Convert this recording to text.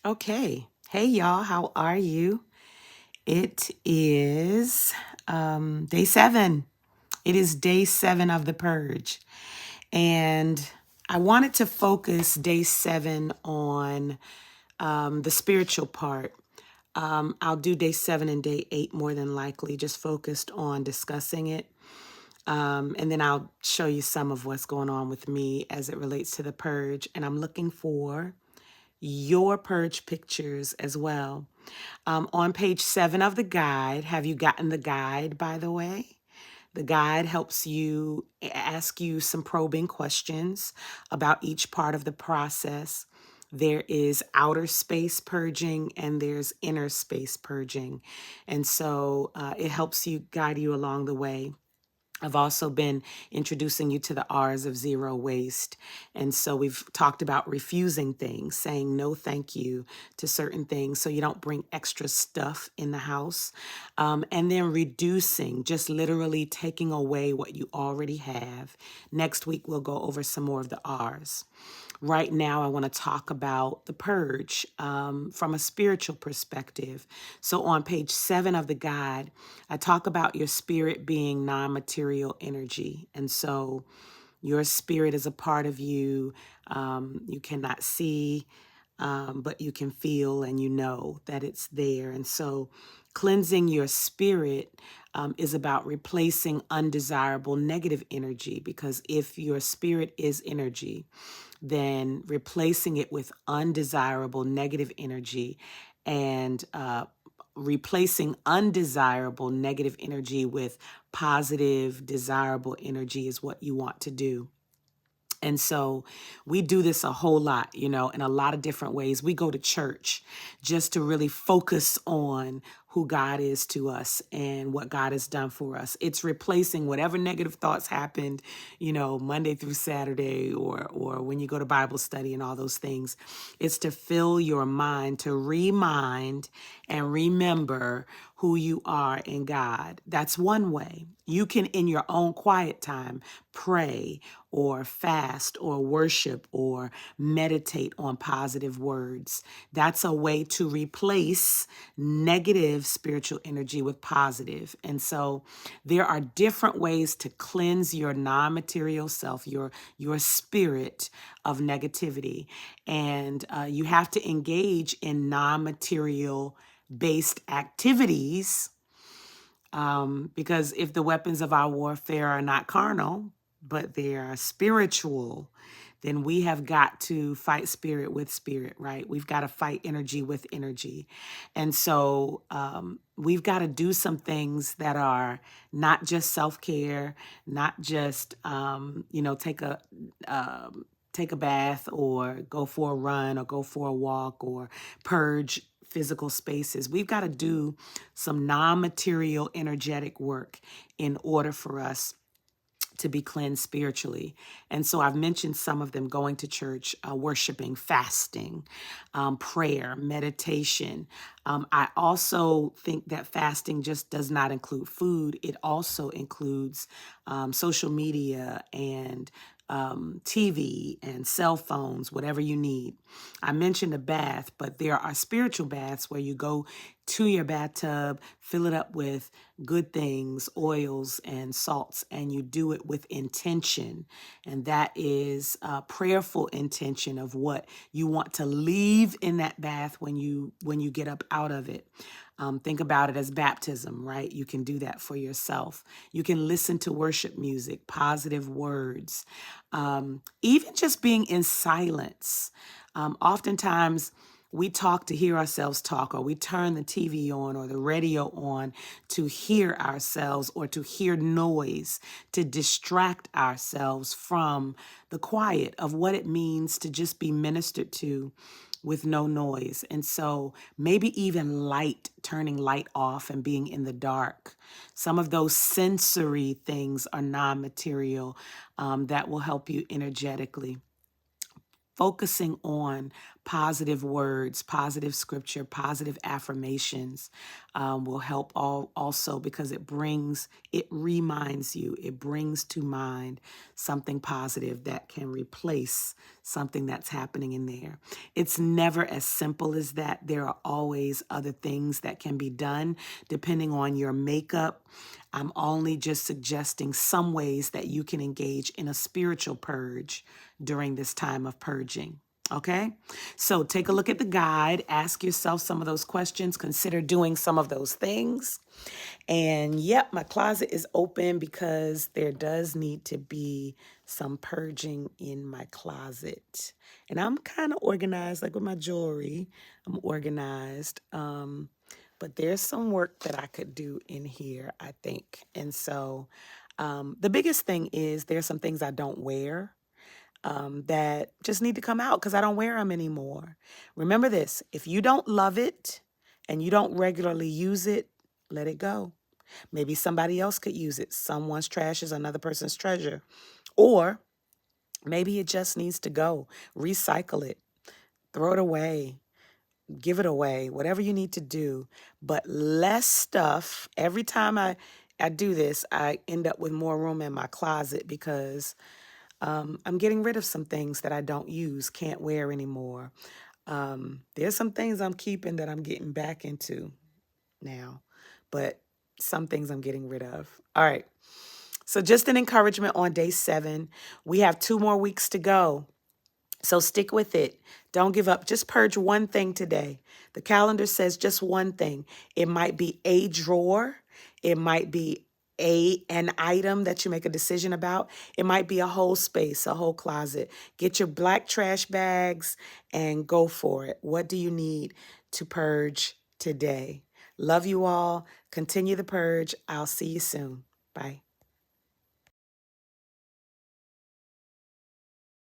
Okay. Hey, y'all. How are you? It is day 7. It is day 7 of the purge. And I wanted to focus day 7 on the spiritual part. I'll do day 7 and day 8 more than likely, just focused on discussing it. And then I'll show you some of what's going on with me as it relates to the purge. And I'm looking for your purge pictures as well. On page 7 of the guide, have you gotten the guide, by the way? The guide helps you ask you some probing questions about each part of the process. There is outer space purging and there's inner space purging. And so it helps you guide you along the way. I've also been introducing you to the R's of zero waste. And so we've talked about refusing things, saying no thank you to certain things so you don't bring extra stuff in the house. And then reducing, just literally taking away what you already have. Next week, we'll go over some more of the R's. Right now, I want to talk about the purge from a spiritual perspective. So, on page 7 of the guide, I talk about your spirit being non material energy. And so, your spirit is a part of you. You cannot see, but you can feel and you know that it's there. And so, cleansing your spirit is about replacing undesirable negative energy, because if your spirit is energy, then replacing it with undesirable negative energy and replacing undesirable negative energy with positive, desirable energy is what you want to do. And so we do this a whole lot, in a lot of different ways. We go to church just to really focus on who God is to us and what God has done for us. It's replacing whatever negative thoughts happened, Monday through Saturday or when you go to Bible study and all those things. It's to fill your mind, to remind and remember who you are in God. That's one way. You can, in your own quiet time, pray or fast or worship or meditate on positive words. That's a way to replace negative spiritual energy with positive. And so there are different ways to cleanse your non-material self, your spirit of negativity. And you have to engage in non-material based activities, because if the weapons of our warfare are not carnal, but they are spiritual, then we have got to fight spirit with spirit, right? We've got to fight energy with energy. And so we've got to do some things that are not just self-care, not just, take a bath or go for a run or go for a walk or purge physical spaces. We've got to do some non-material energetic work in order for us to be cleansed spiritually. And so I've mentioned some of them: going to church, worshiping, fasting, prayer, meditation. I also think that fasting just does not include food. It also includes social media and TV and cell phones, whatever you need. I mentioned a bath, but there are spiritual baths where you go to your bathtub, fill it up with good things, oils and salts, and you do it with intention. And that is a prayerful intention of what you want to leave in that bath when you get up out of it. Think about it as baptism, right? You can do that for yourself. You can listen to worship music, positive words, even just being in silence. Oftentimes, we talk to hear ourselves talk, or we turn the TV on or the radio on to hear ourselves or to hear noise, to distract ourselves from the quiet of what it means to just be ministered to with no noise. And so maybe even light, turning light off and being in the dark. Some of those sensory things are non-material that will help you energetically. Focusing on positive words, positive scripture, positive affirmations, will help also because it reminds you, it brings to mind something positive that can replace something that's happening in there. It's never as simple as that. There are always other things that can be done depending on your makeup. I'm only just suggesting some ways that you can engage in a spiritual purge during this time of purging. Okay, so take a look at the guide, ask yourself some of those questions, consider doing some of those things. And yep, my closet is open because there does need to be some purging in my closet. And I'm kind of organized, like with my jewelry, I'm organized. But there's some work that I could do in here, I think. And so the biggest thing is there's some things I don't wear that just need to come out because I don't wear them anymore. Remember this, if you don't love it and you don't regularly use it, let it go. Maybe somebody else could use it. Someone's trash is another person's treasure. Or maybe it just needs to go. Recycle it, throw it away, give it away, whatever you need to do. But less stuff. Every time I do this, I end up with more room in my closet because I'm getting rid of some things that I don't use, can't wear anymore. There's some things I'm keeping that I'm getting back into now, but some things I'm getting rid of. All right. So just an encouragement on day 7. We have 2 more weeks to go. So stick with it. Don't give up. Just purge one thing today. The calendar says just one thing. It might be a drawer. It might be an item that you make a decision about. It might be a whole space, a whole closet. Get your black trash bags and go for it. What do you need to purge today? Love you all. Continue the purge. I'll see you soon. Bye.